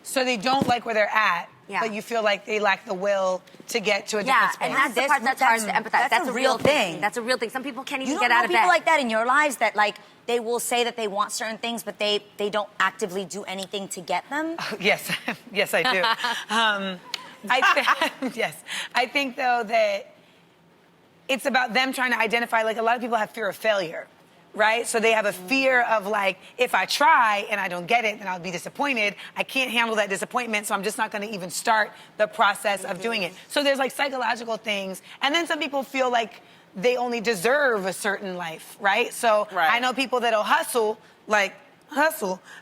So they don't like where they're at, but you feel like they lack the will to get to a different space. And that's the part that's hard to empathize. That's a real thing. That's a real thing. Some people can't even get out of bed. You don't know people like that in your lives that, like, they will say that they want certain things, but they don't actively do anything to get them? Yes. Yes, I do. Yes. I think, though, that it's about them trying to identify, like, a lot of people have fear of failure, right? So they have a fear of, like, if I try and I don't get it, then I'll be disappointed. I can't handle that disappointment, so I'm just not going to even start the process of doing it. So there's, like, psychological things. And then some people feel like they only deserve a certain life, right? So I know people that'll hustle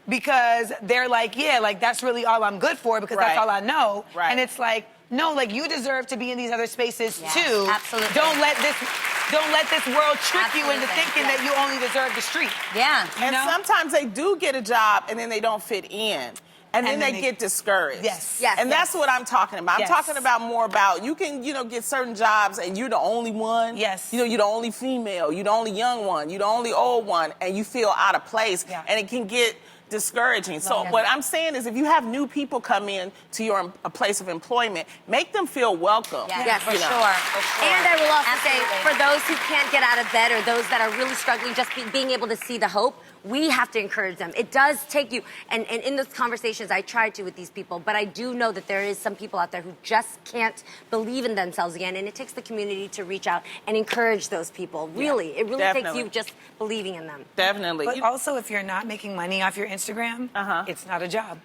because they're like, yeah, like, that's really all I'm good for because that's all I know. And it's like, no, like, you deserve to be in these other spaces too. Absolutely. Don't let this world trick you into thinking that you only deserve the street. Yeah. And sometimes they do get a job and then they don't fit in. And then they get discouraged. Yes. And that's what I'm talking about. I'm talking about more about you can, get certain jobs and you're the only one. Yes. You're the only female. You're the only young one. You're the only old one. And you feel out of place. And it can get discouraging. So what I'm saying is if you have new people come in to your place of employment, make them feel welcome. Yes, for sure. And I will also say, for those who can't get out of bed or those that are really struggling, just being able to see the hope, we have to encourage them. It does take you, and in those conversations, I try to with these people, but I do know that there is some people out there who just can't believe in themselves again, and it takes the community to reach out and encourage those people. Really, it really takes you just believing in them. Definitely. But also, if you're not making money off your Instagram, it's not a job.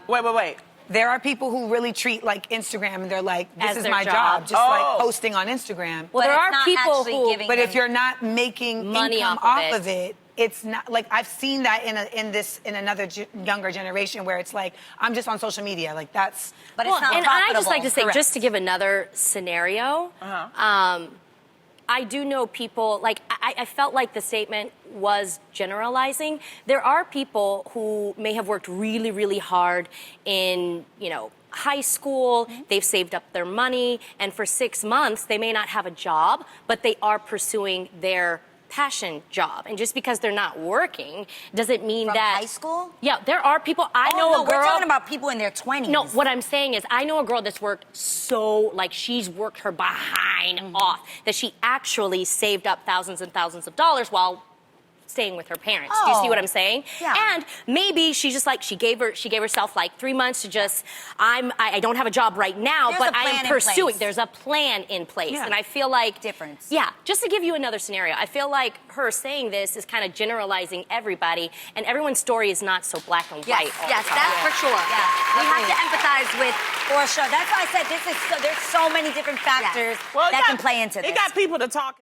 Wait. There are people who really treat, like, Instagram, and they're like, this is my job, just like posting on Instagram. Well, there are people who, but if you're not making money income off of it, it's not, like, I've seen that in another younger generation where it's like, I'm just on social media, like, that's. But it's not and profitable. I just like to say, just to give another scenario, I do know people, like, I felt like the statement was generalizing. There are people who may have worked really, really hard in, high school, they've saved up their money, and for 6 months, they may not have a job, but they are pursuing their passion job. And just because they're not working doesn't mean From that... high school? Yeah, there are people... I know a girl... we're talking about people in their 20s. No, what I'm saying is I know a girl that's worked so... Like, she's worked her behind off that she actually saved up thousands and thousands of dollars while staying with her parents. Do you see what I'm saying? Yeah. And maybe she's just like, she gave herself like 3 months to just, I don't have a job right now, but I am pursuing. There's a plan in place. And I feel like... Difference. Yeah. Just to give you another scenario, I feel like her saying this is kind of generalizing everybody, and everyone's story is not so black and white. Yes, that's for sure. Yeah. We have to empathize with... For sure. That's why I said there's so many different factors that can play into this. It got people to talk.